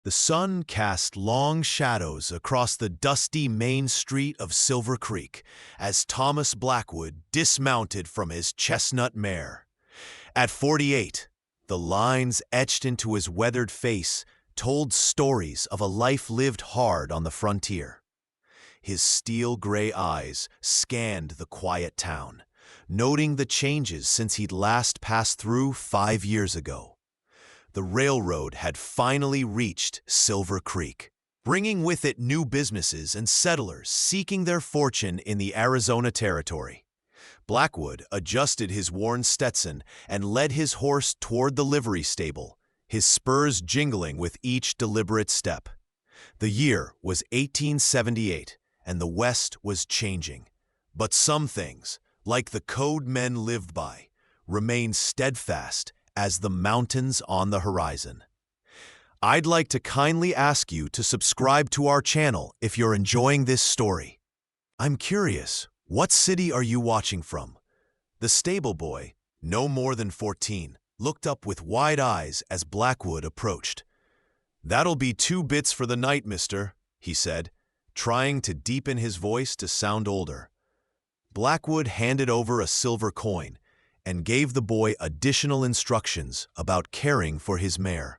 The sun cast long shadows across the dusty main street of Silver Creek as Thomas Blackwood dismounted from his chestnut mare. At 48, the lines etched into his weathered face told stories of a life lived hard on the frontier. His steel-gray eyes scanned the quiet town, noting the changes since he'd last passed through 5 years ago. The railroad had finally reached Silver Creek, bringing with it new businesses and settlers seeking their fortune in the Arizona Territory. Blackwood adjusted his worn Stetson and led his horse toward the livery stable, his spurs jingling with each deliberate step. The year was 1878, and the West was changing. But some things, like the code men lived by, remained steadfast as the mountains on the horizon. I'd like to kindly ask you to subscribe to our channel if you're enjoying this story. I'm curious, what city are you watching from? The stable boy, no more than 14, looked up with wide eyes as Blackwood approached. "That'll be 2 bits for the night, mister," he said, trying to deepen his voice to sound older. Blackwood handed over a silver coin and gave the boy additional instructions about caring for his mare.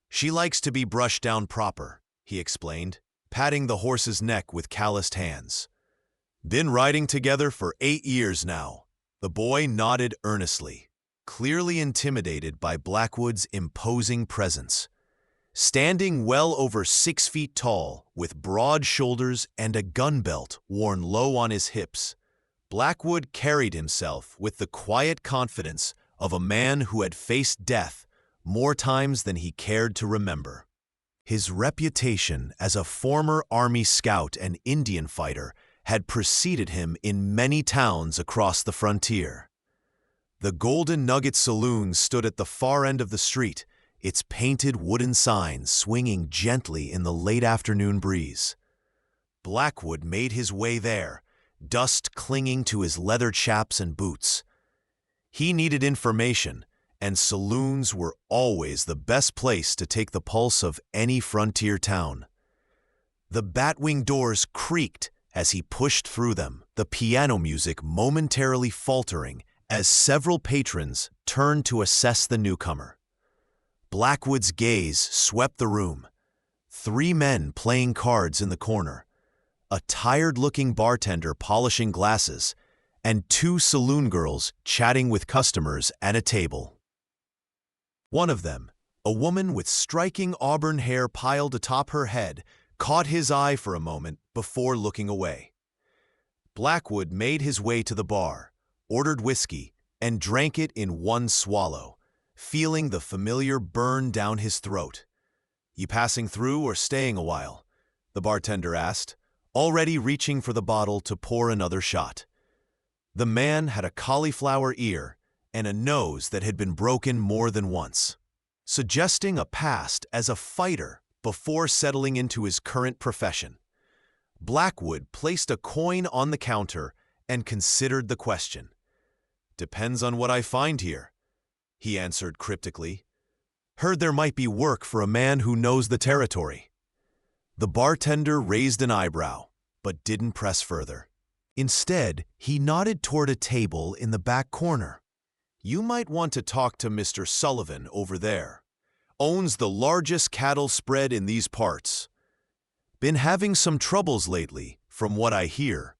"She likes to be brushed down proper," he explained, patting the horse's neck with calloused hands. "Been riding together for 8 years now." The boy nodded earnestly, clearly intimidated by Blackwood's imposing presence. Standing well over 6 feet tall, with broad shoulders and a gun belt worn low on his hips, Blackwood carried himself with the quiet confidence of a man who had faced death more times than he cared to remember. His reputation as a former Army scout and Indian fighter had preceded him in many towns across the frontier. The Golden Nugget Saloon stood at the far end of the street, its painted wooden signs swinging gently in the late afternoon breeze. Blackwood made his way there, dust clinging to his leather chaps and boots. He needed information, and saloons were always the best place to take the pulse of any frontier town. The batwing doors creaked as he pushed through them, the piano music momentarily faltering as several patrons turned to assess the newcomer. Blackwood's gaze swept the room. 3 men playing cards in the corner, a tired-looking bartender polishing glasses, and 2 saloon girls chatting with customers at a table. One of them, a woman with striking auburn hair piled atop her head, caught his eye for a moment before looking away. Blackwood made his way to the bar, ordered whiskey, and drank it in one swallow, feeling the familiar burn down his throat. "You passing through or staying a while?" the bartender asked, already reaching for the bottle to pour another shot. The man had a cauliflower ear and a nose that had been broken more than once, suggesting a past as a fighter before settling into his current profession. Blackwood placed a coin on the counter and considered the question. "Depends on what I find here," he answered cryptically. "Heard there might be work for a man who knows the territory." The bartender raised an eyebrow, but didn't press further. Instead, he nodded toward a table in the back corner. "You might want to talk to Mr. Sullivan over there. Owns the largest cattle spread in these parts. Been having some troubles lately, from what I hear."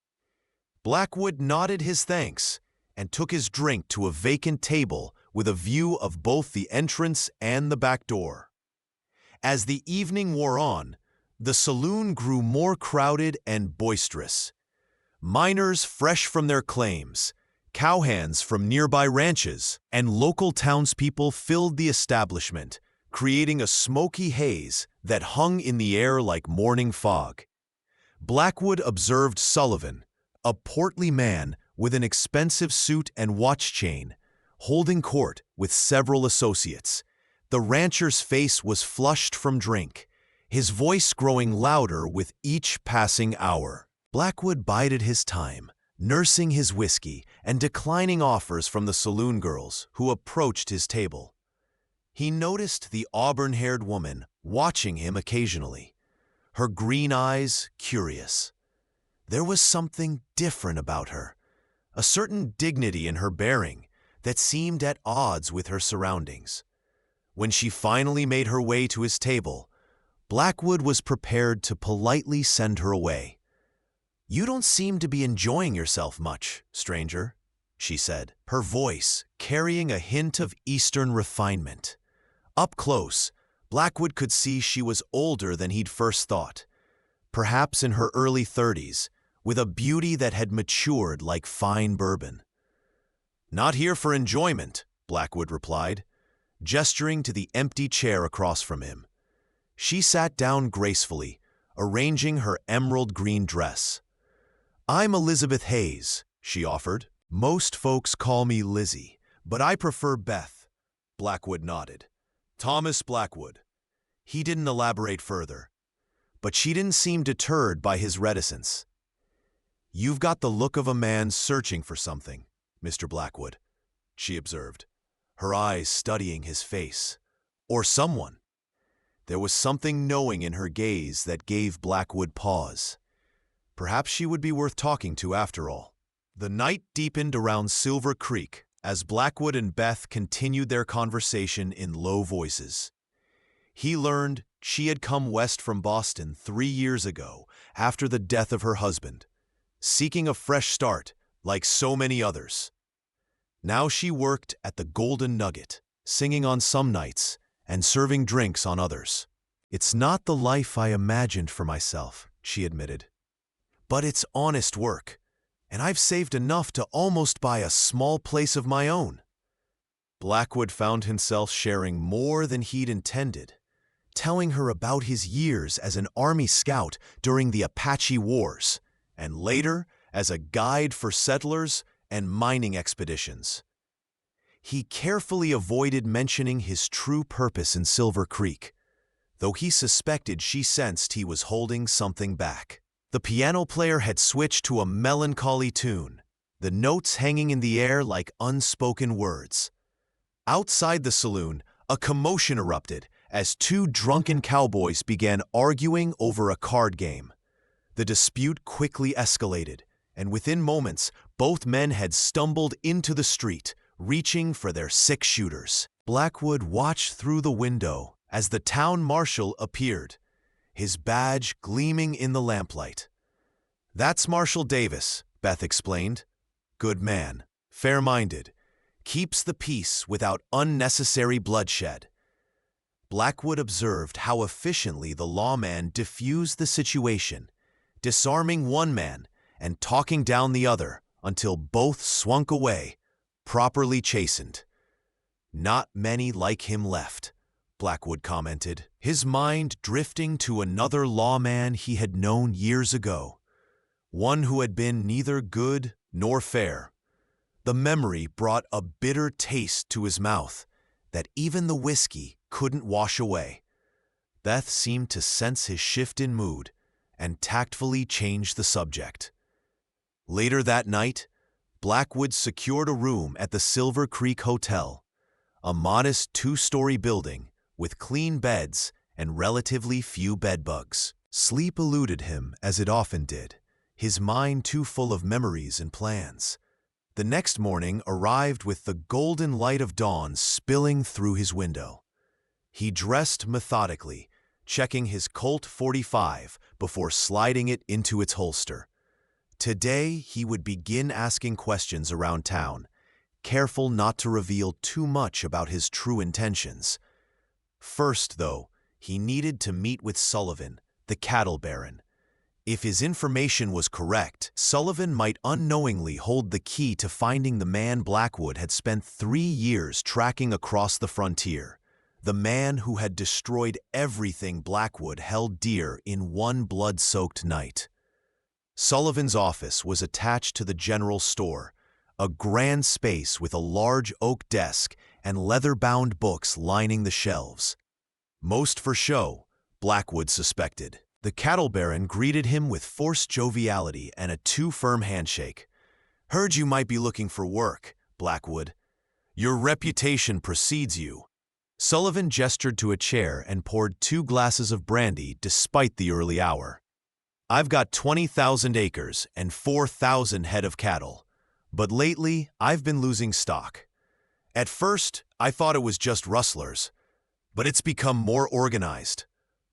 Blackwood nodded his thanks and took his drink to a vacant table with a view of both the entrance and the back door. As the evening wore on, the saloon grew more crowded and boisterous. Miners fresh from their claims, cowhands from nearby ranches, and local townspeople filled the establishment, creating a smoky haze that hung in the air like morning fog. Blackwood observed Sullivan, a portly man with an expensive suit and watch chain, holding court with several associates. The rancher's face was flushed from drink, his voice growing louder with each passing hour. Blackwood bided his time, nursing his whiskey and declining offers from the saloon girls who approached his table. He noticed the auburn-haired woman watching him occasionally, her green eyes curious. There was something different about her, a certain dignity in her bearing that seemed at odds with her surroundings. When she finally made her way to his table, Blackwood was prepared to politely send her away. "You don't seem to be enjoying yourself much, stranger," she said, her voice carrying a hint of Eastern refinement. Up close, Blackwood could see she was older than he'd first thought, perhaps in her early 30s, with a beauty that had matured like fine bourbon. "Not here for enjoyment," Blackwood replied, gesturing to the empty chair across from him. She sat down gracefully, arranging her emerald green dress. "I'm Elizabeth Hayes," she offered. "Most folks call me Lizzie, but I prefer Beth." Blackwood nodded. "Thomas Blackwood." He didn't elaborate further, but she didn't seem deterred by his reticence. "You've got the look of a man searching for something, Mr. Blackwood," she observed, her eyes studying his face. Or someone. There was something knowing in her gaze that gave Blackwood pause. Perhaps she would be worth talking to after all. The night deepened around Silver Creek as Blackwood and Beth continued their conversation in low voices. He learned she had come west from Boston 3 years ago after the death of her husband, seeking a fresh start like so many others. Now she worked at the Golden Nugget, singing on some nights and serving drinks on others. "It's not the life I imagined for myself," she admitted. "But it's honest work, and I've saved enough to almost buy a small place of my own." Blackwood found himself sharing more than he'd intended, telling her about his years as an Army scout during the Apache Wars, and later as a guide for settlers and mining expeditions. He carefully avoided mentioning his true purpose in Silver Creek, though he suspected she sensed he was holding something back. The piano player had switched to a melancholy tune, the notes hanging in the air like unspoken words. Outside the saloon, a commotion erupted as 2 drunken cowboys began arguing over a card game. The dispute quickly escalated, and within moments, both men had stumbled into the street, reaching for their 6-shooters. Blackwood watched through the window as the town marshal appeared, his badge gleaming in the lamplight. "That's Marshal Davis," Beth explained. "Good man, fair-minded, keeps the peace without unnecessary bloodshed." Blackwood observed how efficiently the lawman diffused the situation, disarming one man and talking down the other until both slunk away, properly chastened. "Not many like him left," Blackwood commented, his mind drifting to another lawman he had known years ago, one who had been neither good nor fair. The memory brought a bitter taste to his mouth that even the whiskey couldn't wash away. Beth seemed to sense his shift in mood and tactfully changed the subject. Later that night, Blackwood secured a room at the Silver Creek Hotel, a modest 2-story building with clean beds and relatively few bedbugs. Sleep eluded him as it often did, his mind too full of memories and plans. The next morning arrived with the golden light of dawn spilling through his window. He dressed methodically, checking his Colt .45 before sliding it into its holster. Today, he would begin asking questions around town, careful not to reveal too much about his true intentions. First, though, he needed to meet with Sullivan, the cattle baron. If his information was correct, Sullivan might unknowingly hold the key to finding the man Blackwood had spent 3 years tracking across the frontier, the man who had destroyed everything Blackwood held dear in one blood-soaked night. Sullivan's office was attached to the general store, a grand space with a large oak desk and leather-bound books lining the shelves. Most for show, Blackwood suspected. The cattle baron greeted him with forced joviality and a too-firm handshake. "Heard you might be looking for work, Blackwood. Your reputation precedes you." Sullivan gestured to a chair and poured 2 glasses of brandy despite the early hour. I've got 20,000 acres and 4,000 head of cattle, but lately I've been losing stock. At first, I thought it was just rustlers, but it's become more organized,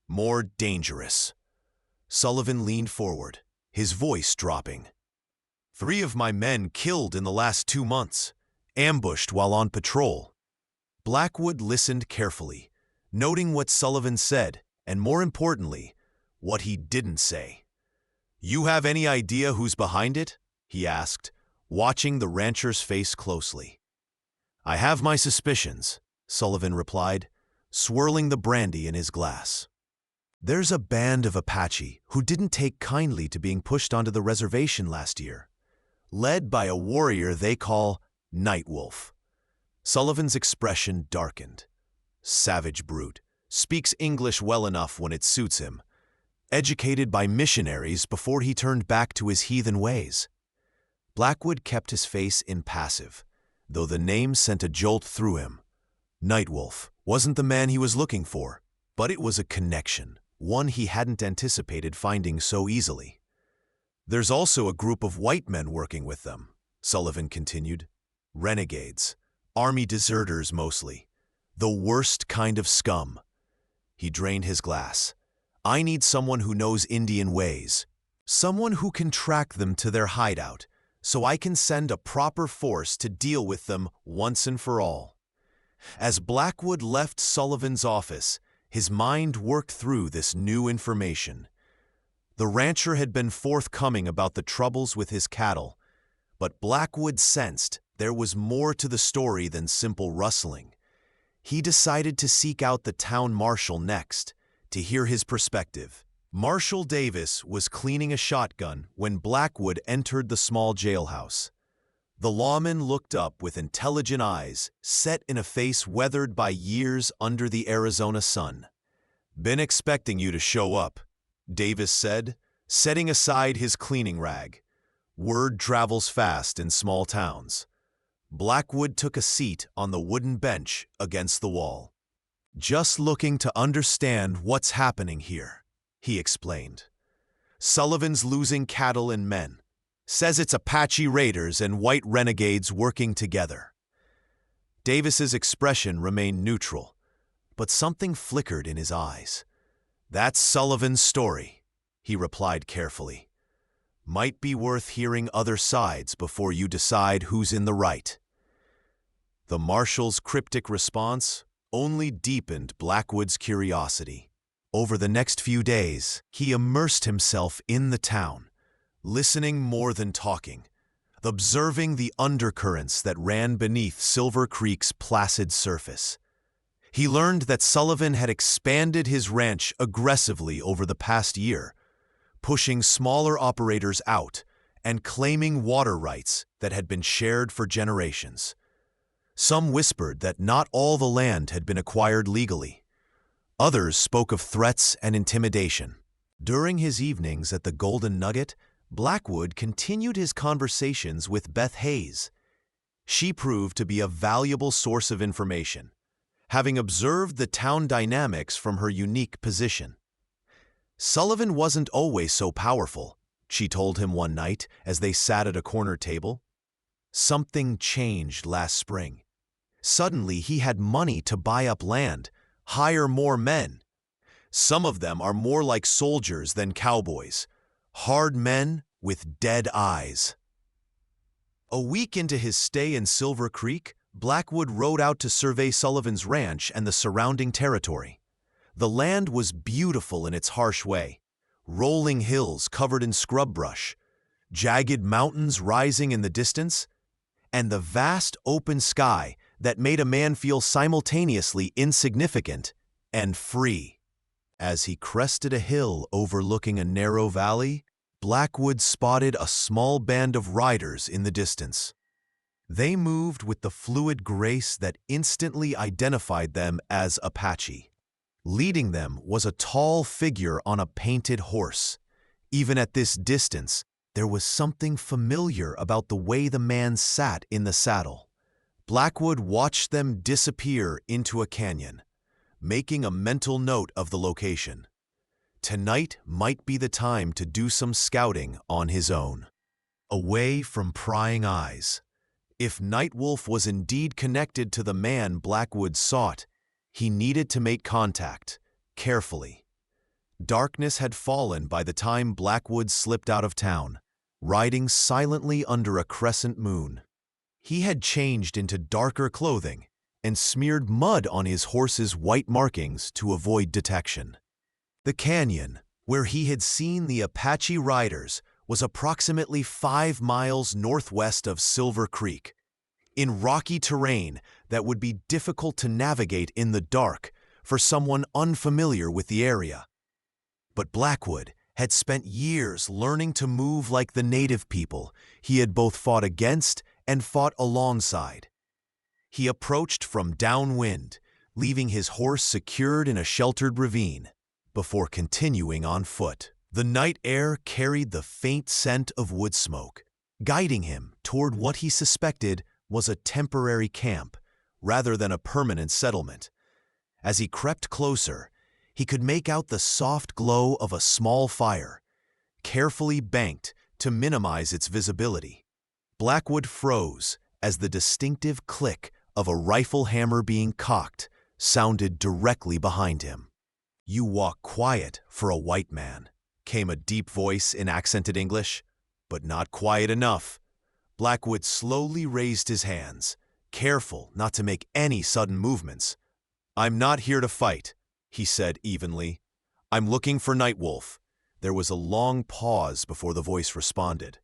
more dangerous. Sullivan leaned forward, his voice dropping. 3 of my men killed in the last 2 months, ambushed while on patrol. Blackwood listened carefully, noting what Sullivan said, and more importantly, what he didn't say. You have any idea who's behind it? He asked, watching the rancher's face closely. I have my suspicions, Sullivan replied, swirling the brandy in his glass. There's a band of Apache who didn't take kindly to being pushed onto the reservation last year, led by a warrior they call Nightwolf. Sullivan's expression darkened. Savage brute, speaks English well enough when it suits him. Educated by missionaries before he turned back to his heathen ways. Blackwood kept his face impassive, though the name sent a jolt through him. Nightwolf wasn't the man he was looking for, but it was a connection, one he hadn't anticipated finding so easily. There's also a group of white men working with them, Sullivan continued. Renegades, army deserters mostly, the worst kind of scum. He drained his glass. I need someone who knows Indian ways, someone who can track them to their hideout, so I can send a proper force to deal with them once and for all. As Blackwood left Sullivan's office, his mind worked through this new information. The rancher had been forthcoming about the troubles with his cattle, but Blackwood sensed there was more to the story than simple rustling. He decided to seek out the town marshal next, to hear his perspective. Marshal Davis was cleaning a shotgun when Blackwood entered the small jailhouse. The lawman looked up with intelligent eyes, set in a face weathered by years under the Arizona sun. Been expecting you to show up, Davis said, setting aside his cleaning rag. Word travels fast in small towns. Blackwood took a seat on the wooden bench against the wall. Just looking to understand what's happening here, he explained. Sullivan's losing cattle and men. Says it's Apache raiders and white renegades working together. Davis's expression remained neutral, but something flickered in his eyes. That's Sullivan's story, he replied carefully. Might be worth hearing other sides before you decide who's in the right. The marshal's cryptic response only deepened Blackwood's curiosity. Over the next few days, he immersed himself in the town, listening more than talking, observing the undercurrents that ran beneath Silver Creek's placid surface. He learned that Sullivan had expanded his ranch aggressively over the past year, pushing smaller operators out and claiming water rights that had been shared for generations. Some whispered that not all the land had been acquired legally. Others spoke of threats and intimidation. During his evenings at the Golden Nugget, Blackwood continued his conversations with Beth Hayes. She proved to be a valuable source of information, having observed the town dynamics from her unique position. Sullivan wasn't always so powerful, she told him one night as they sat at a corner table. Something changed last spring. Suddenly he had money to buy up land, hire more men. Some of them are more like soldiers than cowboys, hard men with dead eyes. A week into his stay in Silver Creek, Blackwood rode out to survey Sullivan's ranch and the surrounding territory. The land was beautiful in its harsh way. Rolling hills covered in scrub brush, jagged mountains rising in the distance, and the vast open sky that made a man feel simultaneously insignificant and free. As he crested a hill overlooking a narrow valley, Blackwood spotted a small band of riders in the distance. They moved with the fluid grace that instantly identified them as Apache. Leading them was a tall figure on a painted horse. Even at this distance, there was something familiar about the way the man sat in the saddle. Blackwood watched them disappear into a canyon, making a mental note of the location. Tonight might be the time to do some scouting on his own, away from prying eyes. If Nightwolf was indeed connected to the man Blackwood sought, he needed to make contact, carefully. Darkness had fallen by the time Blackwood slipped out of town, riding silently under a crescent moon. He had changed into darker clothing and smeared mud on his horse's white markings to avoid detection. The canyon, where he had seen the Apache riders, was approximately 5 miles northwest of Silver Creek, in rocky terrain that would be difficult to navigate in the dark for someone unfamiliar with the area. But Blackwood had spent years learning to move like the native people he had both fought against and fought alongside. He approached from downwind, leaving his horse secured in a sheltered ravine, before continuing on foot. The night air carried the faint scent of wood smoke, guiding him toward what he suspected was a temporary camp rather than a permanent settlement. As he crept closer, he could make out the soft glow of a small fire, carefully banked to minimize its visibility. Blackwood froze as the distinctive click of a rifle hammer being cocked sounded directly behind him. "You walk quiet for a white man," came a deep voice in accented English, but not quiet enough. Blackwood slowly raised his hands, careful not to make any sudden movements. "I'm not here to fight," he said evenly. "I'm looking for Nightwolf." There was a long pause before the voice responded.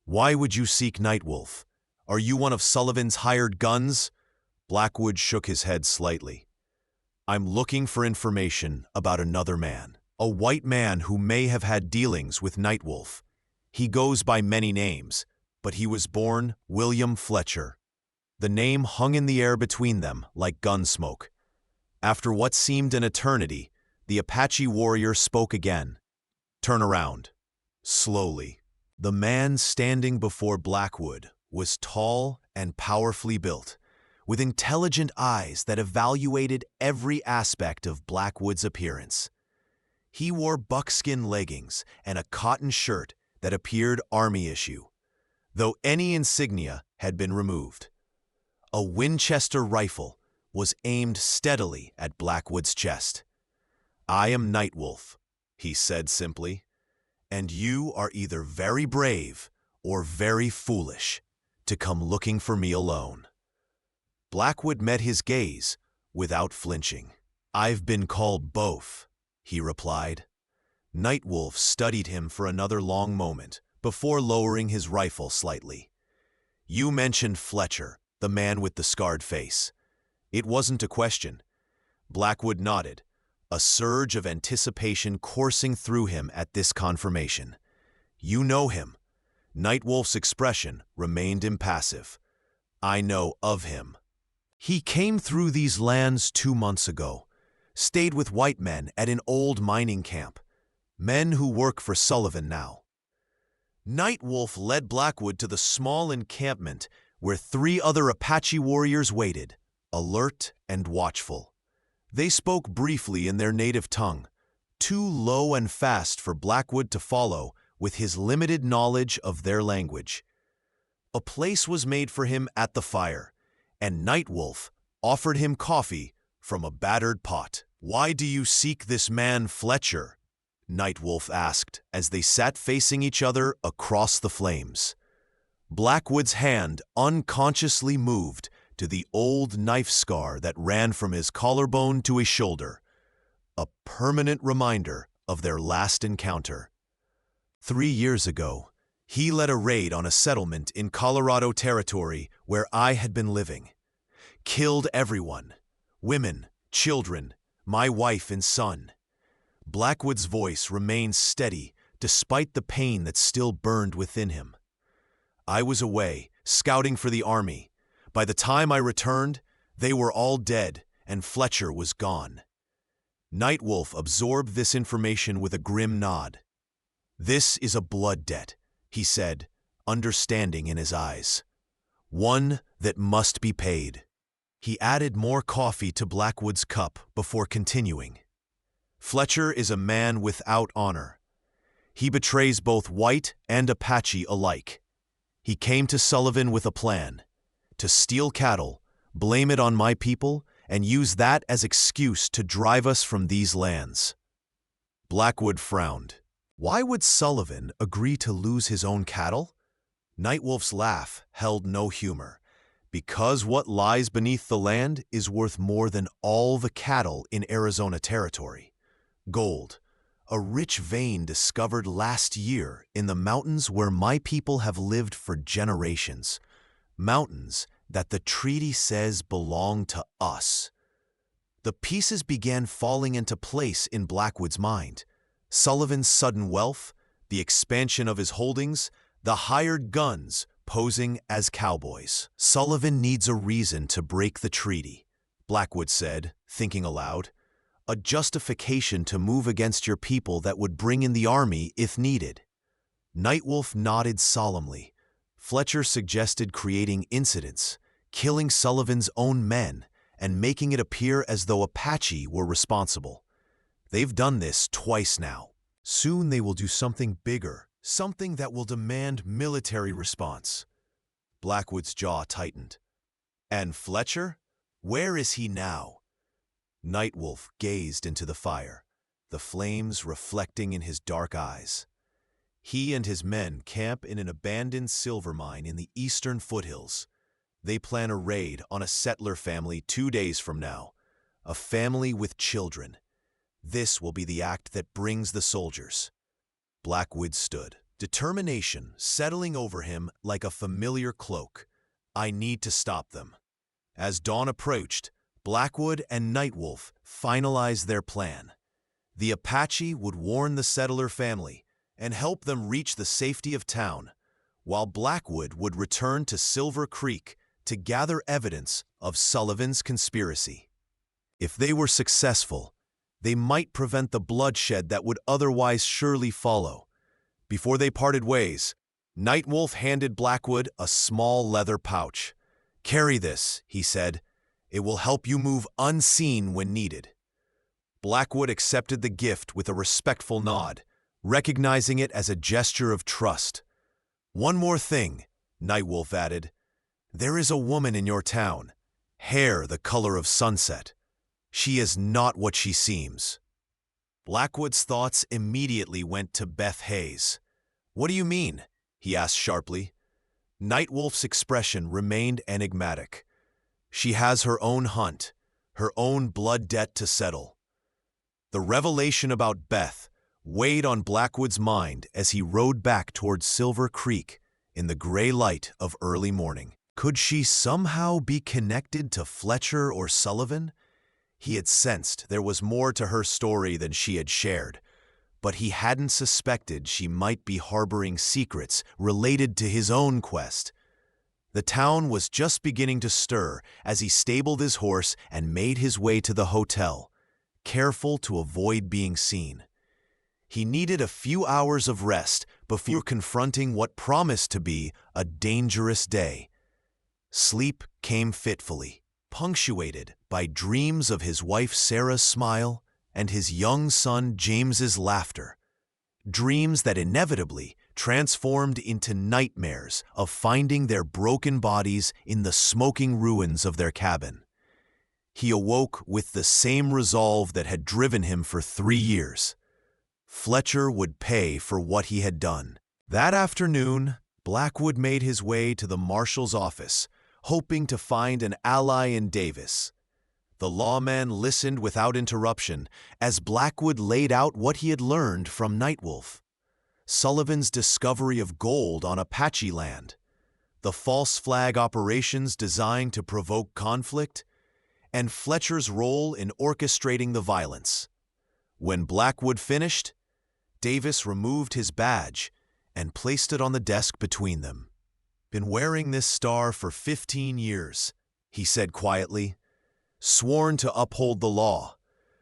"Why would you seek Nightwolf? Are you one of Sullivan's hired guns?" Blackwood shook his head slightly. "I'm looking for information about another man, a white man who may have had dealings with Nightwolf. He goes by many names, but he was born William Fletcher." The name hung in the air between them like gun smoke. After what seemed an eternity, the Apache warrior spoke again. "Turn around." Slowly. The man standing before Blackwood was tall and powerfully built, with intelligent eyes that evaluated every aspect of Blackwood's appearance. He wore buckskin leggings and a cotton shirt that appeared army issue, though any insignia had been removed. A Winchester rifle was aimed steadily at Blackwood's chest. "I am Nightwolf," he said simply, "and you are either very brave or very foolish to come looking for me alone." Blackwood met his gaze without flinching. "I've been called both," he replied. Nightwolf studied him for another long moment before lowering his rifle slightly. "You mentioned Fletcher, the man with the scarred face. It wasn't a question." Blackwood nodded, a surge of anticipation coursing through him at this confirmation. "You know him." Nightwolf's expression remained impassive. "I know of him. He came through these lands 2 months ago, stayed with white men at an old mining camp, men who work for Sullivan now." Nightwolf led Blackwood to the small encampment where 3 other Apache warriors waited, alert and watchful. They spoke briefly in their native tongue, too low and fast for Blackwood to follow with his limited knowledge of their language. A place was made for him at the fire, and Nightwolf offered him coffee from a battered pot. "Why do you seek this man Fletcher?" Nightwolf asked as they sat facing each other across the flames. Blackwood's hand unconsciously moved to the old knife scar that ran from his collarbone to his shoulder, a permanent reminder of their last encounter. 3 years ago, he led a raid on a settlement in Colorado Territory where I had been living. Killed everyone, women, children, my wife and son. Blackwood's voice remained steady despite the pain that still burned within him. "I was away, scouting for the army. By the time I returned, they were all dead and Fletcher was gone." Nightwolf absorbed this information with a grim nod. "This is a blood debt," he said, understanding in his eyes. one that must be paid. He added more coffee to Blackwood's cup before continuing. Fletcher is a man without honor. He betrays both white and Apache alike. He came to Sullivan with a plan: to steal cattle, blame it on my people, and use that as excuse to drive us from these lands. Blackwood frowned. Why would Sullivan agree to lose his own cattle? Nightwolf's laugh held no humor. Because what lies beneath the land is worth more than all the cattle in Arizona territory. Gold, a rich vein discovered last year in the mountains where my people have lived for generations. Mountains that the treaty says belong to us. The pieces began falling into place in Blackwood's mind. Sullivan's sudden wealth, the expansion of his holdings, the hired guns posing as cowboys. Sullivan needs a reason to break the treaty, Blackwood said, thinking aloud. A justification to move against your people that would bring in the army if needed. Nightwolf nodded solemnly. Fletcher suggested creating incidents, killing Sullivan's own men, and making it appear as though Apache were responsible. They've done this twice now. Soon they will do something bigger, something that will demand military response. Blackwood's jaw tightened. And Fletcher? Where is he now? Nightwolf gazed into the fire, the flames reflecting in his dark eyes. He and his men camp in an abandoned silver mine in the eastern foothills. They plan a raid on a settler family 2 days from now, a family with children. This will be the act that brings the soldiers. Blackwood stood, determination settling over him like a familiar cloak. I need to stop them. As dawn approached, Blackwood and Nightwolf finalized their plan. The Apache would warn the settler family and help them reach the safety of town, while Blackwood would return to Silver Creek to gather evidence of Sullivan's conspiracy. If they were successful, they might prevent the bloodshed that would otherwise surely follow. Before they parted ways, Nightwolf handed Blackwood a small leather pouch. "Carry this," he said. "It will help you move unseen when needed." Blackwood accepted the gift with a respectful nod, recognizing it as a gesture of trust. "One more thing," Nightwolf added. "There is a woman in your town, hair the color of sunset. She is not what she seems." Blackwood's thoughts immediately went to Beth Hayes. "What do you mean?" he asked sharply. Nightwolf's expression remained enigmatic. "She has her own hunt, her own blood debt to settle." The revelation about Beth weighed on Blackwood's mind as he rode back towards Silver Creek in the gray light of early morning. Could she somehow be connected to Fletcher or Sullivan? He had sensed there was more to her story than she had shared, but he hadn't suspected she might be harboring secrets related to his own quest. The town was just beginning to stir as he stabled his horse and made his way to the hotel, careful to avoid being seen. He needed a few hours of rest before confronting what promised to be a dangerous day. Sleep came fitfully, punctuated by dreams of his wife Sarah's smile and his young son James's laughter. Dreams that inevitably transformed into nightmares of finding their broken bodies in the smoking ruins of their cabin. He awoke with the same resolve that had driven him for 3 years. Fletcher would pay for what he had done. That afternoon, Blackwood made his way to the marshal's office, hoping to find an ally in Davis. The lawman listened without interruption as Blackwood laid out what he had learned from Nightwolf. Sullivan's discovery of gold on Apache land, the false flag operations designed to provoke conflict, and Fletcher's role in orchestrating the violence. When Blackwood finished, Davis removed his badge and placed it on the desk between them. "Been wearing this star for 15 years, he said quietly. "Sworn to uphold the law,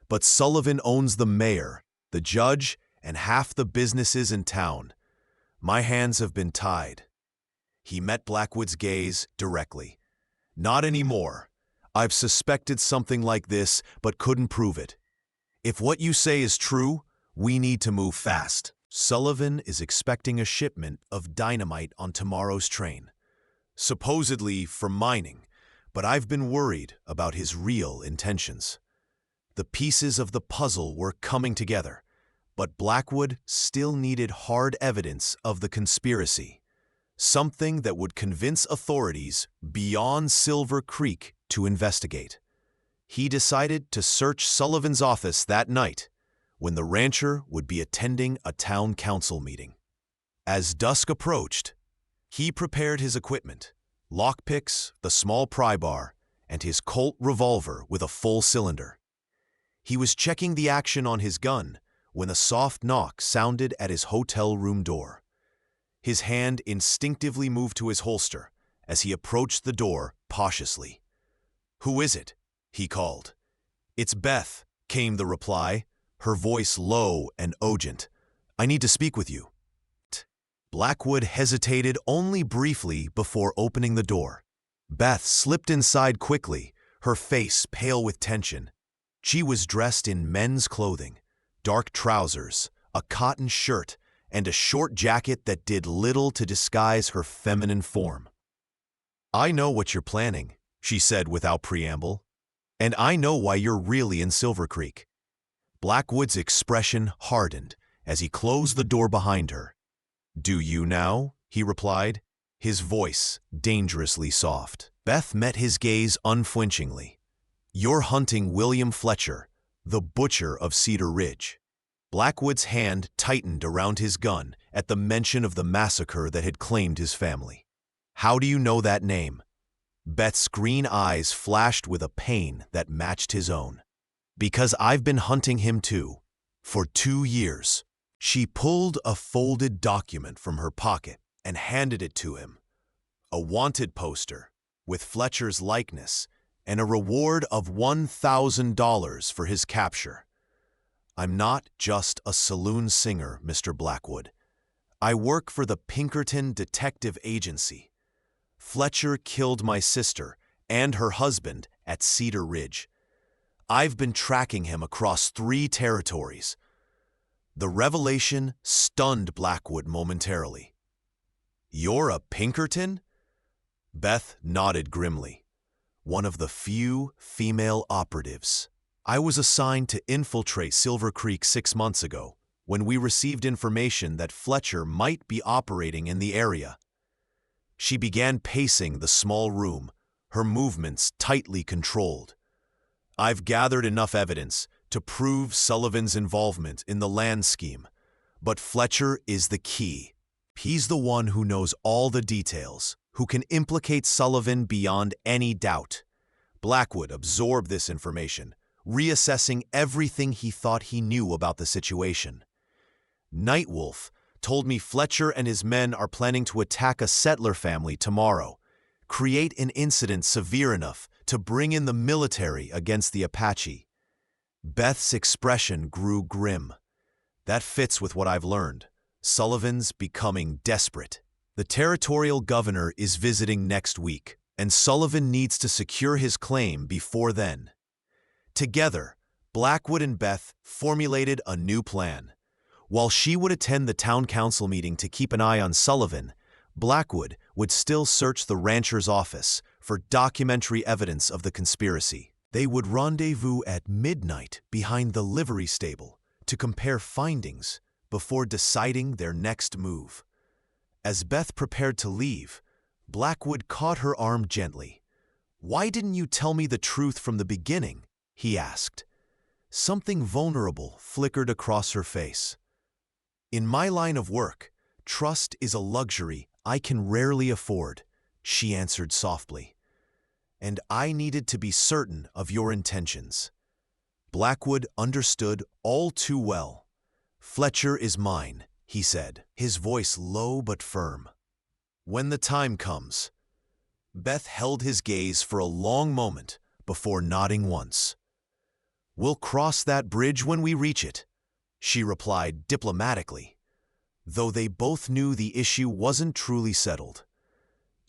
but Sullivan owns the mayor, the judge, and half the businesses in town. My hands have been tied." He met Blackwood's gaze directly. Not anymore. I've suspected something like this, but couldn't prove it. If what you say is true, we need to move fast. Sullivan is expecting a shipment of dynamite on tomorrow's train, supposedly for mining, but I've been worried about his real intentions. The pieces of the puzzle were coming together, but Blackwood still needed hard evidence of the conspiracy, something that would convince authorities beyond Silver Creek to investigate. He decided to search Sullivan's office that night, when the rancher would be attending a town council meeting. As dusk approached, he prepared his equipment, lockpicks, the small pry bar, and his Colt revolver with a full cylinder. He was checking the action on his gun when a soft knock sounded at his hotel room door. His hand instinctively moved to his holster as he approached the door cautiously. "Who is it?" he called. "It's Beth," came the reply, her voice low and urgent. "I need to speak with you." Blackwood hesitated only briefly before opening the door. Beth slipped inside quickly, her face pale with tension. She was dressed in men's clothing, dark trousers, a cotton shirt, and a short jacket that did little to disguise her feminine form. "I know what you're planning," she said without preamble, "and I know why you're really in Silver Creek." Blackwood's expression hardened as he closed the door behind her. "Do you now?" he replied, his voice dangerously soft. Beth met his gaze unflinchingly. "You're hunting William Fletcher, the butcher of Cedar Ridge." Blackwood's hand tightened around his gun at the mention of the massacre that had claimed his family. "How do you know that name?" Beth's green eyes flashed with a pain that matched his own. "Because I've been hunting him too, for 2 years." She pulled a folded document from her pocket and handed it to him. A wanted poster with Fletcher's likeness and a reward of $1,000 for his capture. "I'm not just a saloon singer, Mr. Blackwood. I work for the Pinkerton Detective Agency. Fletcher killed my sister and her husband at Cedar Ridge. I've been tracking him across 3 territories." The revelation stunned Blackwood momentarily. "You're a Pinkerton?" Beth nodded grimly. "One of the few female operatives. I was assigned to infiltrate Silver Creek 6 months ago, when we received information that Fletcher might be operating in the area." She began pacing the small room, her movements tightly controlled. "I've gathered enough evidence to prove Sullivan's involvement in the land scheme, but Fletcher is the key. He's the one who knows all the details, who can implicate Sullivan beyond any doubt." Blackwood absorbed this information, reassessing everything he thought he knew about the situation. "Nightwolf told me Fletcher and his men are planning to attack a settler family tomorrow, create an incident severe enough to bring in the military against the Apache." Beth's expression grew grim. "That fits with what I've learned. Sullivan's becoming desperate. The territorial governor is visiting next week, and Sullivan needs to secure his claim before then." Together, Blackwood and Beth formulated a new plan. While she would attend the town council meeting to keep an eye on Sullivan, Blackwood would still search the rancher's office for documentary evidence of the conspiracy. They would rendezvous at midnight behind the livery stable to compare findings before deciding their next move. As Beth prepared to leave, Blackwood caught her arm gently. "Why didn't you tell me the truth from the beginning?" he asked. Something vulnerable flickered across her face. "In my line of work, trust is a luxury I can rarely afford," she answered softly. "And I needed to be certain of your intentions." Blackwood understood all too well. "Fletcher is mine," he said, his voice low but firm. "When the time comes." Beth held his gaze for a long moment before nodding once. "We'll cross that bridge when we reach it," she replied diplomatically, though they both knew the issue wasn't truly settled.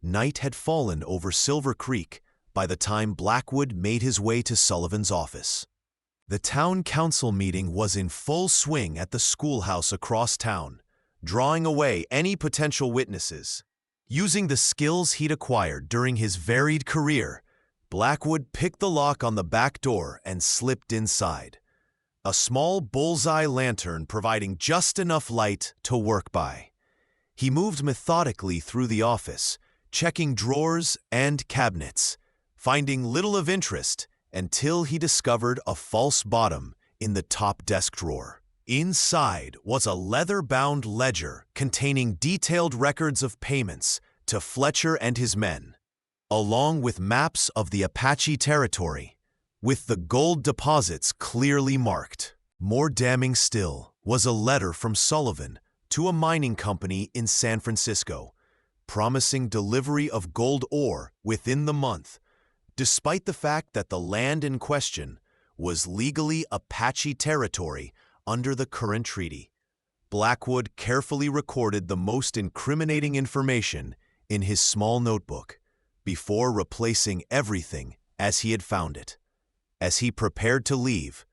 Night had fallen over Silver Creek by the time Blackwood made his way to Sullivan's office. The town council meeting was in full swing at the schoolhouse across town, drawing away any potential witnesses. Using the skills he'd acquired during his varied career, Blackwood picked the lock on the back door and slipped inside, a small bullseye lantern providing just enough light to work by. He moved methodically through the office, checking drawers and cabinets, finding little of interest until he discovered a false bottom in the top desk drawer. Inside was a leather-bound ledger containing detailed records of payments to Fletcher and his men, along with maps of the Apache territory, with the gold deposits clearly marked. More damning still was a letter from Sullivan to a mining company in San Francisco, promising delivery of gold ore within the month, despite the fact that the land in question was legally Apache territory under the current treaty. Blackwood carefully recorded the most incriminating information in his small notebook before replacing everything as he had found it. As he prepared to leave,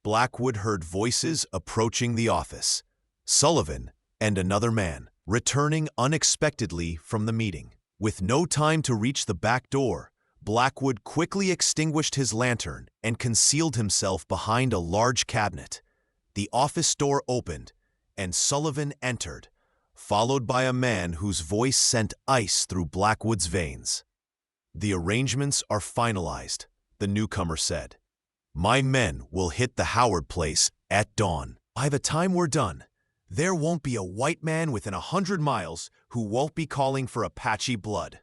Blackwood heard voices approaching the office. Sullivan and another man, returning unexpectedly from the meeting. With no time to reach the back door, Blackwood quickly extinguished his lantern and concealed himself behind a large cabinet. The office door opened, and Sullivan entered, followed by a man whose voice sent ice through Blackwood's veins. "The arrangements are finalized," the newcomer said. "My men will hit the Howard place at dawn. By the time we're done, there won't be a white man within 100 miles who won't be calling for Apache blood."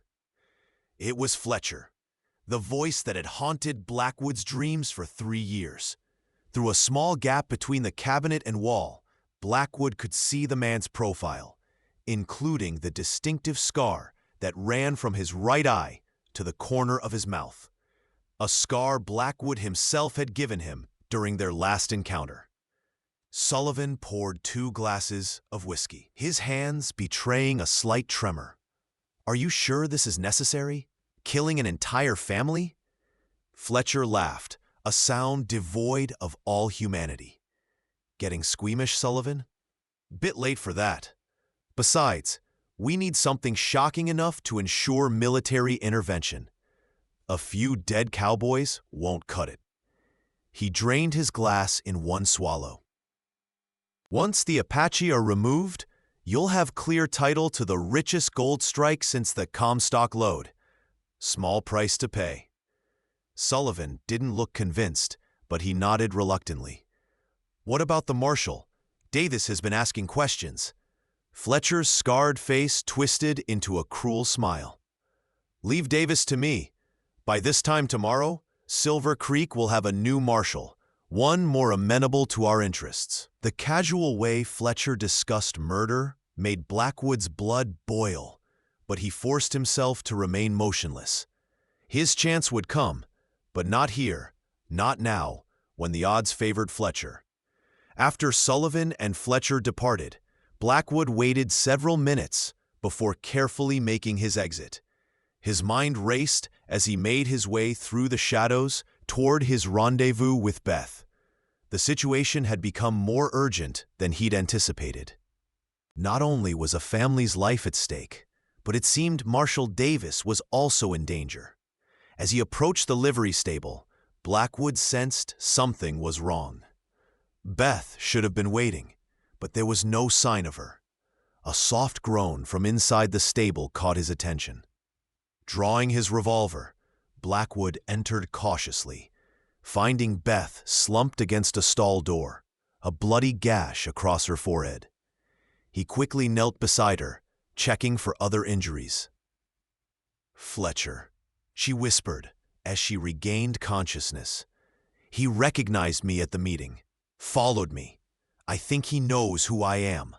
It was Fletcher, the voice that had haunted Blackwood's dreams for 3 years. Through a small gap between the cabinet and wall, Blackwood could see the man's profile, including the distinctive scar that ran from his right eye to the corner of his mouth, a scar Blackwood himself had given him during their last encounter. Sullivan poured 2 glasses of whiskey, his hands betraying a slight tremor. "Are you sure this is necessary? Killing an entire family?" Fletcher laughed, a sound devoid of all humanity. "Getting squeamish, Sullivan? Bit late for that. Besides, we need something shocking enough to ensure military intervention. A few dead cowboys won't cut it." He drained his glass in one swallow. "Once the Apache are removed, you'll have clear title to the richest gold strike since the Comstock lode. Small price to pay." Sullivan didn't look convinced, but he nodded reluctantly. "What about the marshal? Davis has been asking questions." Fletcher's scarred face twisted into a cruel smile. "Leave Davis to me. By this time tomorrow, Silver Creek will have a new marshal, one more amenable to our interests." The casual way Fletcher discussed murder made Blackwood's blood boil, but he forced himself to remain motionless. His chance would come, but not here, not now, when the odds favored Fletcher. After Sullivan and Fletcher departed, Blackwood waited several minutes before carefully making his exit. His mind raced as he made his way through the shadows toward his rendezvous with Beth. The situation had become more urgent than he'd anticipated. Not only was a family's life at stake, but it seemed Marshal Davis was also in danger. As he approached the livery stable, Blackwood sensed something was wrong. Beth should have been waiting, but there was no sign of her. A soft groan from inside the stable caught his attention. Drawing his revolver, Blackwood entered cautiously, finding Beth slumped against a stall door, a bloody gash across her forehead. He quickly knelt beside her, checking for other injuries. "Fletcher," she whispered as she regained consciousness. "He recognized me at the meeting, followed me. I think he knows who I am."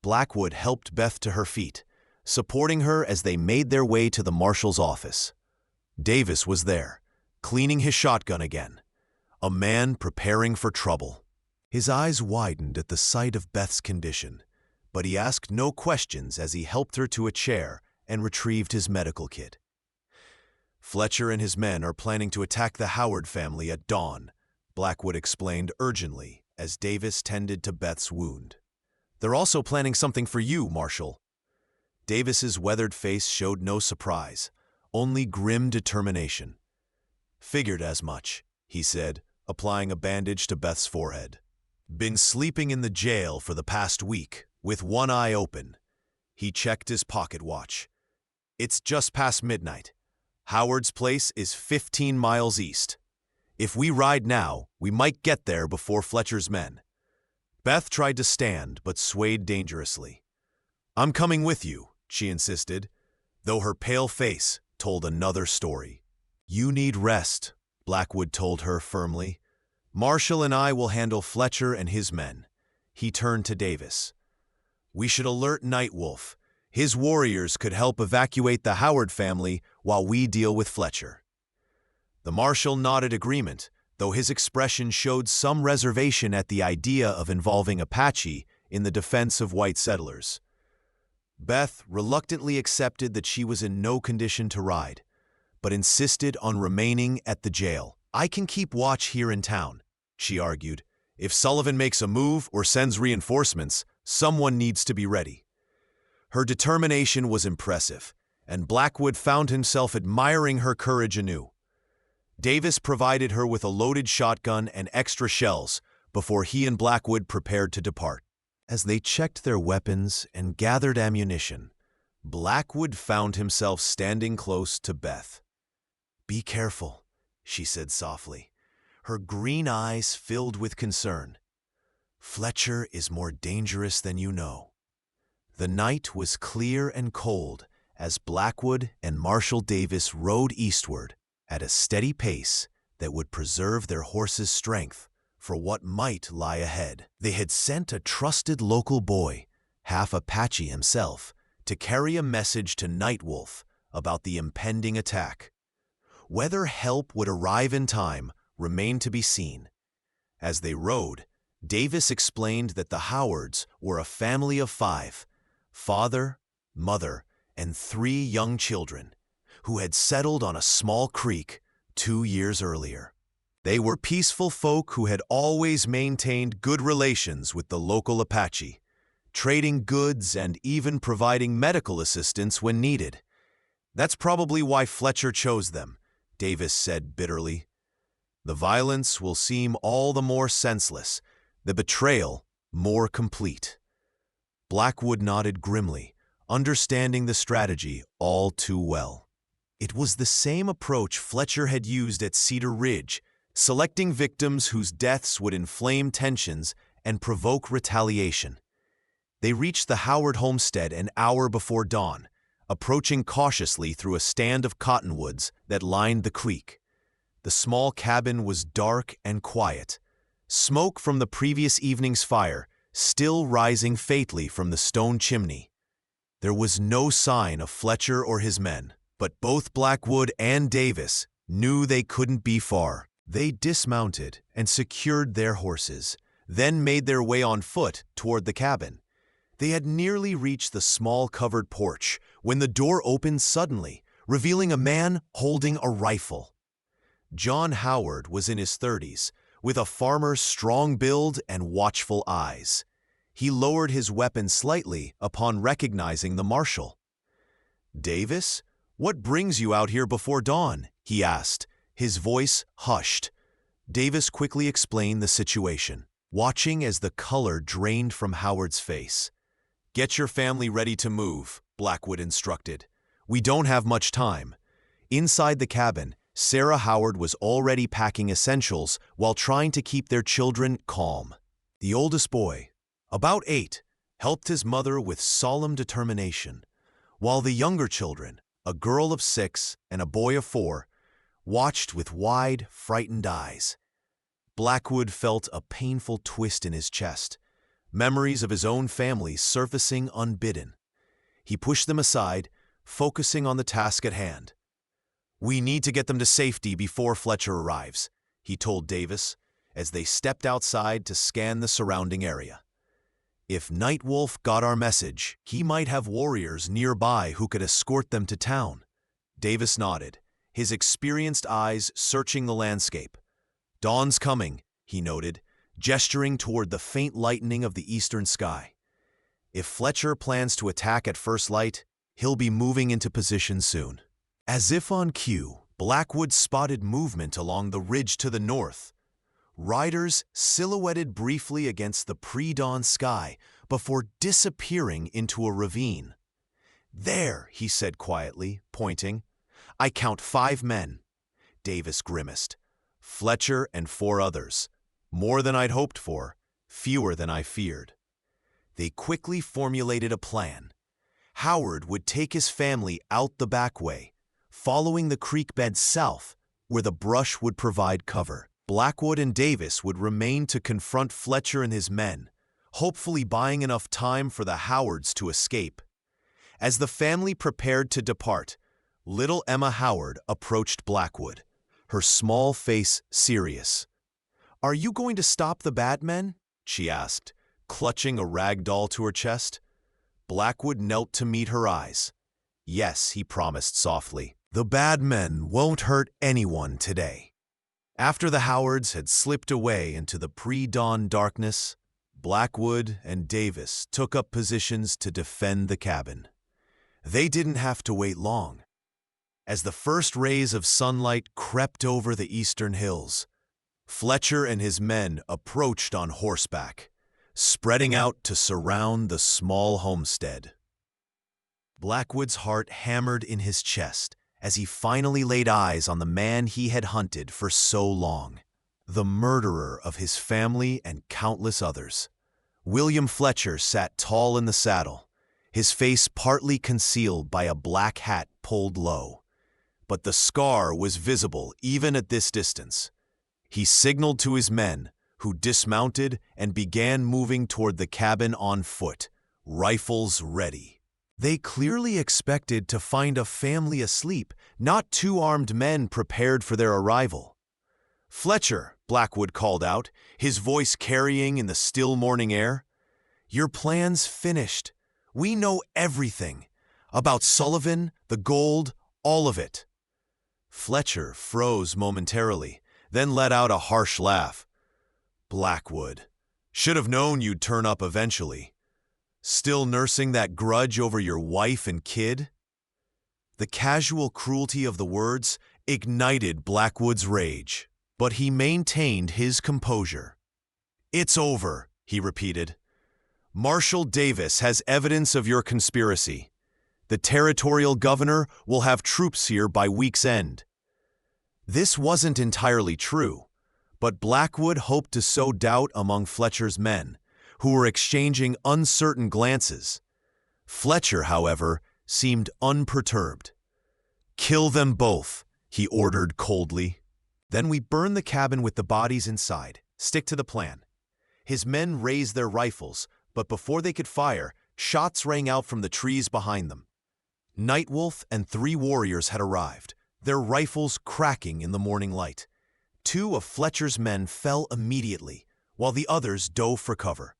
Blackwood helped Beth to her feet, supporting her as they made their way to the marshal's office. Davis was there, cleaning his shotgun again, a man preparing for trouble. His eyes widened at the sight of Beth's condition, but he asked no questions as he helped her to a chair and retrieved his medical kit. Fletcher and his men are planning to attack the Howard family at dawn, Blackwood explained urgently as Davis tended to Beth's wound. They're also planning something for you, Marshal. Davis's weathered face showed no surprise, only grim determination. Figured as much, he said, applying a bandage to Beth's forehead. Been sleeping in the jail for the past week, with one eye open. He checked his pocket watch. It's just past midnight. Howard's place is 15 miles east. If we ride now, we might get there before Fletcher's men. Beth tried to stand, but swayed dangerously. I'm coming with you, she insisted, though her pale face told another story. You need rest, Blackwood told her firmly. Marshall and I will handle Fletcher and his men. He turned to Davis. We should alert Nightwolf. His warriors could help evacuate the Howard family while we deal with Fletcher. The Marshal nodded agreement, though his expression showed some reservation at the idea of involving Apache in the defense of white settlers. Beth reluctantly accepted that she was in no condition to ride, but insisted on remaining at the jail. I can keep watch here in town, she argued. If Sullivan makes a move or sends reinforcements, someone needs to be ready. Her determination was impressive, and Blackwood found himself admiring her courage anew. Davis provided her with a loaded shotgun and extra shells before he and Blackwood prepared to depart. As they checked their weapons and gathered ammunition, Blackwood found himself standing close to Beth. Be careful, she said softly, her green eyes filled with concern. Fletcher is more dangerous than you know. The night was clear and cold as Blackwood and Marshal Davis rode eastward at a steady pace that would preserve their horses' strength for what might lie ahead. They had sent a trusted local boy, half Apache himself, to carry a message to Nightwolf about the impending attack. Whether help would arrive in time remained to be seen. As they rode, Davis explained that the Howards were a family of 5, father, mother, and 3 young children, who had settled on a small creek 2 years earlier. They were peaceful folk who had always maintained good relations with the local Apache, trading goods and even providing medical assistance when needed. That's probably why Fletcher chose them, Davis said bitterly. The violence will seem all the more senseless, the betrayal more complete. Blackwood nodded grimly, understanding the strategy all too well. It was the same approach Fletcher had used at Cedar Ridge, selecting victims whose deaths would inflame tensions and provoke retaliation. They reached the Howard homestead an hour before dawn, approaching cautiously through a stand of cottonwoods that lined the creek. The small cabin was dark and quiet, smoke from the previous evening's fire still rising faintly from the stone chimney. There was no sign of Fletcher or his men, but both Blackwood and Davis knew they couldn't be far. They dismounted and secured their horses, then made their way on foot toward the cabin. They had nearly reached the small covered porch when the door opened suddenly, revealing a man holding a rifle. John Howard was in his 30s, with a farmer's strong build and watchful eyes. He lowered his weapon slightly upon recognizing the marshal. "Davis, what brings you out here before dawn?" he asked, his voice hushed. Davis quickly explained the situation, watching as the color drained from Howard's face. "Get your family ready to move," Blackwood instructed. "We don't have much time." Inside the cabin, Sarah Howard was already packing essentials while trying to keep their children calm. The oldest boy, about 8, helped his mother with solemn determination, while the younger children, a girl of 6 and a boy of 4, watched with wide, frightened eyes. Blackwood felt a painful twist in his chest, memories of his own family surfacing unbidden. He pushed them aside, focusing on the task at hand. "We need to get them to safety before Fletcher arrives," he told Davis, as they stepped outside to scan the surrounding area. If Nightwolf got our message, he might have warriors nearby who could escort them to town. Davis nodded, his experienced eyes searching the landscape. Dawn's coming, he noted, gesturing toward the faint lightening of the eastern sky. If Fletcher plans to attack at first light, he'll be moving into position soon. As if on cue, Blackwood spotted movement along the ridge to the north. Riders silhouetted briefly against the pre-dawn sky before disappearing into a ravine. "There," he said quietly, pointing. "I count 5 men." Davis grimaced. "Fletcher and 4 others. More than I'd hoped for, fewer than I feared." They quickly formulated a plan. Howard would take his family out the back way, following the creek bed south, where the brush would provide cover. Blackwood and Davis would remain to confront Fletcher and his men, hopefully buying enough time for the Howards to escape. As the family prepared to depart, little Emma Howard approached Blackwood, her small face serious. "Are you going to stop the bad men?" she asked, clutching a rag doll to her chest. Blackwood knelt to meet her eyes. "Yes," he promised softly. "The bad men won't hurt anyone today." After the Howards had slipped away into the pre-dawn darkness, Blackwood and Davis took up positions to defend the cabin. They didn't have to wait long. As the first rays of sunlight crept over the eastern hills, Fletcher and his men approached on horseback, spreading out to surround the small homestead. Blackwood's heart hammered in his chest as he finally laid eyes on the man he had hunted for so long, the murderer of his family and countless others. William Fletcher sat tall in the saddle, his face partly concealed by a black hat pulled low. But the scar was visible even at this distance. He signaled to his men, who dismounted and began moving toward the cabin on foot, rifles ready. They clearly expected to find a family asleep, not 2 armed men prepared for their arrival. "Fletcher," Blackwood called out, his voice carrying in the still morning air, "your plan's finished. We know everything. About Sullivan, the gold, all of it." Fletcher froze momentarily, then let out a harsh laugh. "Blackwood, should have known you'd turn up eventually. Still nursing that grudge over your wife and kid?" The casual cruelty of the words ignited Blackwood's rage, but he maintained his composure. "It's over," he repeated. "Marshal Davis has evidence of your conspiracy. The territorial governor will have troops here by week's end." This wasn't entirely true, but Blackwood hoped to sow doubt among Fletcher's men, who were exchanging uncertain glances. Fletcher, however, seemed unperturbed. "Kill them both," he ordered coldly. "Then we burn the cabin with the bodies inside. Stick to the plan." His men raised their rifles, but before they could fire, shots rang out from the trees behind them. Nightwolf and 3 warriors had arrived, their rifles cracking in the morning light. 2 of Fletcher's men fell immediately, while the others dove for cover.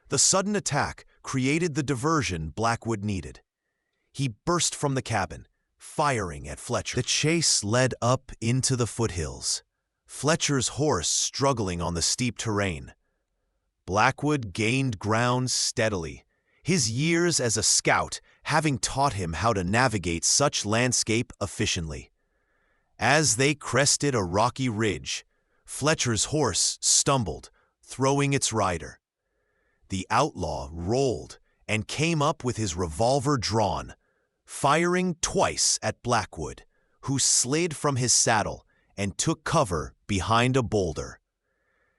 The sudden attack created the diversion Blackwood needed. He burst from the cabin, firing at Fletcher. The chase led up into the foothills, Fletcher's horse struggling on the steep terrain. Blackwood gained ground steadily, his years as a scout having taught him how to navigate such landscape efficiently. As they crested a rocky ridge, Fletcher's horse stumbled, throwing its rider. The outlaw rolled and came up with his revolver drawn, firing twice at Blackwood, who slid from his saddle and took cover behind a boulder.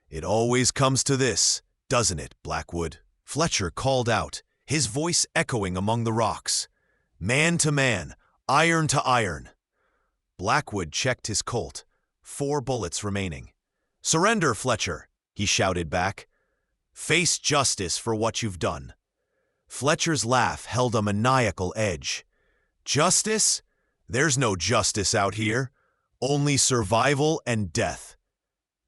"It always comes to this, doesn't it, Blackwood?" Fletcher called out, his voice echoing among the rocks. "Man to man, iron to iron." Blackwood checked his Colt, 4 bullets remaining. "Surrender, Fletcher," he shouted back. "Face justice for what you've done." Fletcher's laugh held a maniacal edge. "Justice? There's no justice out here. Only survival and death."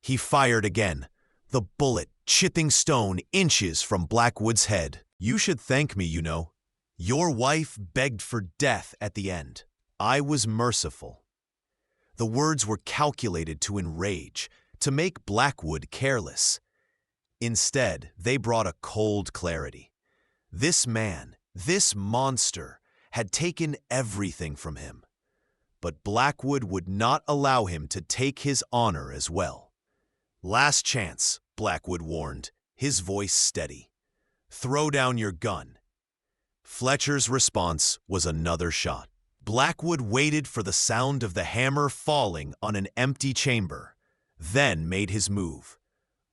He fired again, the bullet chipping stone inches from Blackwood's head. "You should thank me, you know. Your wife begged for death at the end. I was merciful." The words were calculated to enrage, to make Blackwood careless. Instead, they brought a cold clarity. This man, this monster, had taken everything from him. But Blackwood would not allow him to take his honor as well. "Last chance," Blackwood warned, his voice steady. "Throw down your gun." Fletcher's response was another shot. Blackwood waited for the sound of the hammer falling on an empty chamber, then made his move,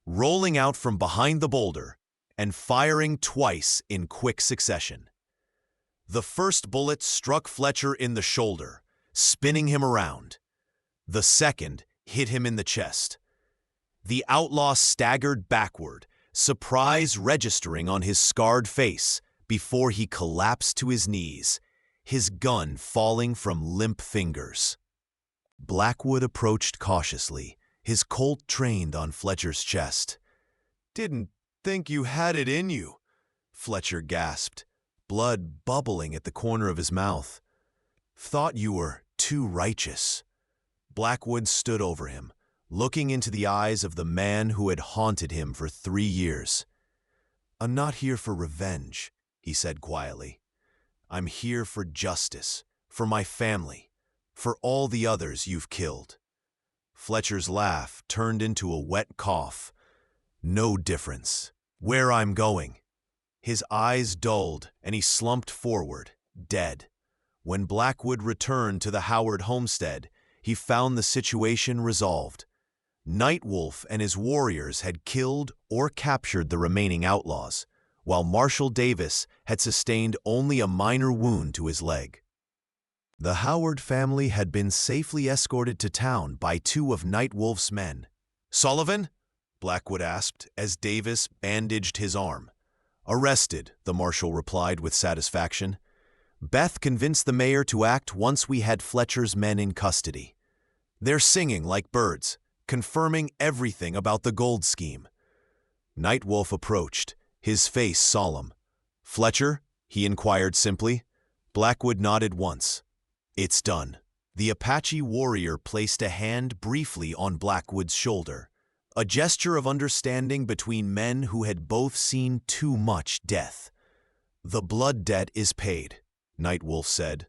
rolling out from behind the boulder and firing twice in quick succession. The first bullet struck Fletcher in the shoulder, spinning him around. The second hit him in the chest. The outlaw staggered backward, surprise registering on his scarred face before he collapsed to his knees, his gun falling from limp fingers. Blackwood approached cautiously, his Colt trained on Fletcher's chest. "Didn't think you had it in you," Fletcher gasped, blood bubbling at the corner of his mouth. "Thought you were too righteous." Blackwood stood over him, looking into the eyes of the man who had haunted him for 3 years. "I'm not here for revenge," he said quietly. "I'm here for justice, for my family, for all the others you've killed." Fletcher's laugh turned into a wet cough. "No difference. Where I'm going." His eyes dulled, and he slumped forward, dead. When Blackwood returned to the Howard homestead, he found the situation resolved. Nightwolf and his warriors had killed or captured the remaining outlaws, while Marshal Davis had sustained only a minor wound to his leg. The Howard family had been safely escorted to town by 2 of Nightwolf's men. "Sullivan?" Blackwood asked as Davis bandaged his arm. "Arrested," the marshal replied with satisfaction. "Beth convinced the mayor to act once we had Fletcher's men in custody. They're singing like birds, confirming everything about the gold scheme." Nightwolf approached, his face solemn. "Fletcher?" he inquired simply. Blackwood nodded once. "It's done." The Apache warrior placed a hand briefly on Blackwood's shoulder, a gesture of understanding between men who had both seen too much death. "The blood debt is paid," Nightwolf said.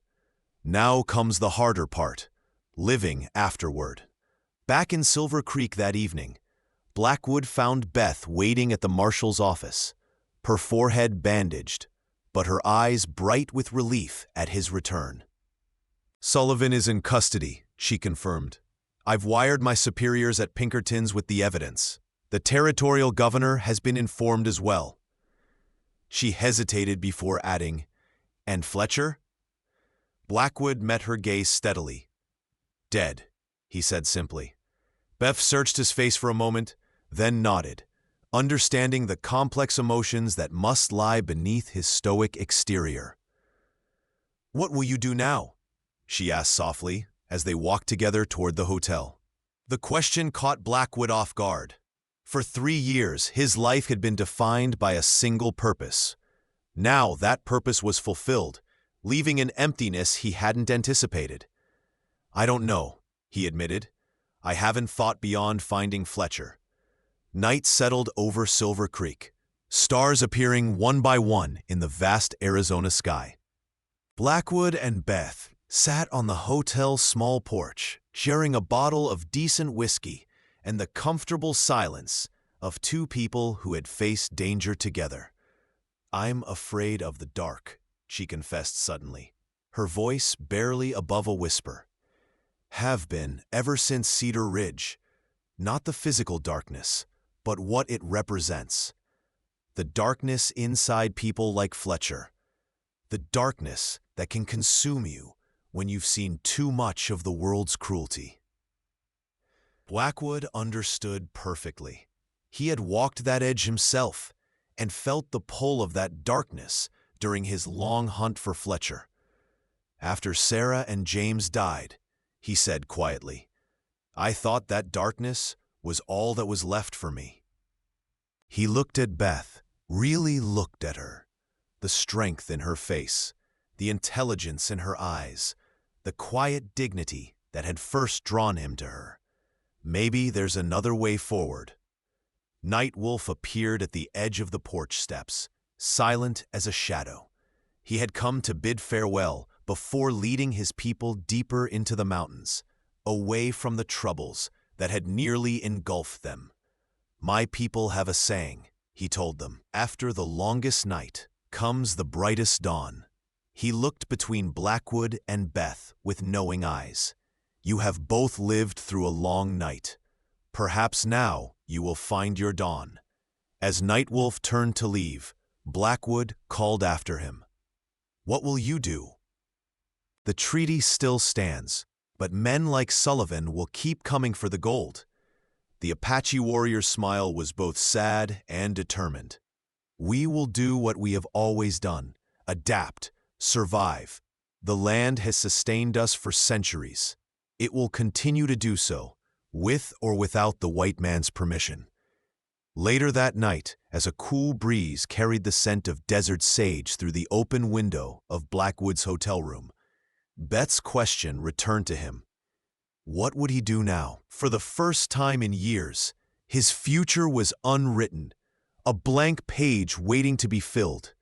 "Now comes the harder part, living afterward." Back in Silver Creek that evening, Blackwood found Beth waiting at the marshal's office, her forehead bandaged, but her eyes bright with relief at his return. "Sullivan is in custody," she confirmed. "I've wired my superiors at Pinkerton's with the evidence. The territorial governor has been informed as well." She hesitated before adding, "And Fletcher?" Blackwood met her gaze steadily. "Dead," he said simply. Beth searched his face for a moment, then nodded, understanding the complex emotions that must lie beneath his stoic exterior. "What will you do now?" she asked softly as they walked together toward the hotel. The question caught Blackwood off guard. For 3 years, his life had been defined by a single purpose. Now that purpose was fulfilled, leaving an emptiness he hadn't anticipated. "I don't know," he admitted. "I haven't thought beyond finding Fletcher." Night settled over Silver Creek, stars appearing one by one in the vast Arizona sky. Blackwood and Beth sat on the hotel's small porch, sharing a bottle of decent whiskey and the comfortable silence of 2 people who had faced danger together. "I'm afraid of the dark," she confessed suddenly, her voice barely above a whisper. "Have been ever since Cedar Ridge. Not the physical darkness, but what it represents. The darkness inside people like Fletcher. The darkness that can consume you when you've seen too much of the world's cruelty." Blackwood understood perfectly. He had walked that edge himself and felt the pull of that darkness during his long hunt for Fletcher. After Sarah and James died, he said quietly, "I thought that darkness was all that was left for me." He looked at Beth, really looked at her. The strength in her face, the intelligence in her eyes, the quiet dignity that had first drawn him to her. Maybe there's another way forward. Nightwolf appeared at the edge of the porch steps, silent as a shadow. He had come to bid farewell before leading his people deeper into the mountains, away from the troubles that had nearly engulfed them. "My people have a saying," he told them. "After the longest night comes the brightest dawn." He looked between Blackwood and Beth with knowing eyes. "You have both lived through a long night. Perhaps now you will find your dawn." As Nightwolf turned to leave, Blackwood called after him. "What will you do?" "The treaty still stands, but men like Sullivan will keep coming for the gold." The Apache warrior's smile was both sad and determined. "We will do what we have always done, adapt, survive. The land has sustained us for centuries. It will continue to do so, with or without the white man's permission." Later that night, as a cool breeze carried the scent of desert sage through the open window of Blackwood's hotel room, Beth's question returned to him. What would he do now? For the first time in years, his future was unwritten, a blank page waiting to be filled.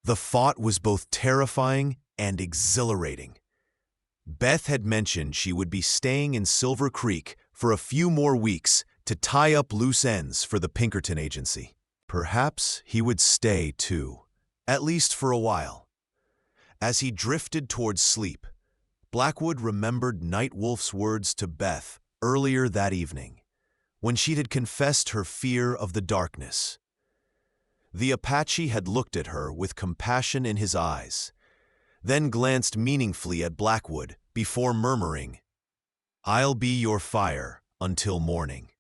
The thought was both terrifying and exhilarating. Beth had mentioned she would be staying in Silver Creek for a few more weeks to tie up loose ends for the Pinkerton agency. Perhaps he would stay too, at least for a while. As he drifted towards sleep, Blackwood remembered Nightwolf's words to Beth earlier that evening, when she had confessed her fear of the darkness. The Apache had looked at her with compassion in his eyes, then glanced meaningfully at Blackwood before murmuring, "I'll be your fire until morning."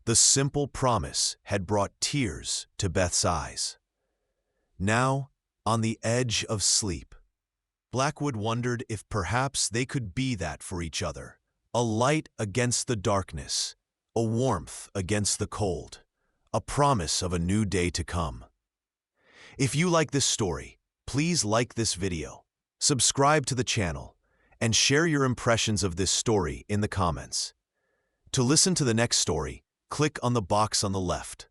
The simple promise had brought tears to Beth's eyes. Now, on the edge of sleep, Blackwood wondered if perhaps they could be that for each other, a light against the darkness, a warmth against the cold, a promise of a new day to come. If you like this story, please like this video, subscribe to the channel, and share your impressions of this story in the comments. To listen to the next story, click on the box on the left.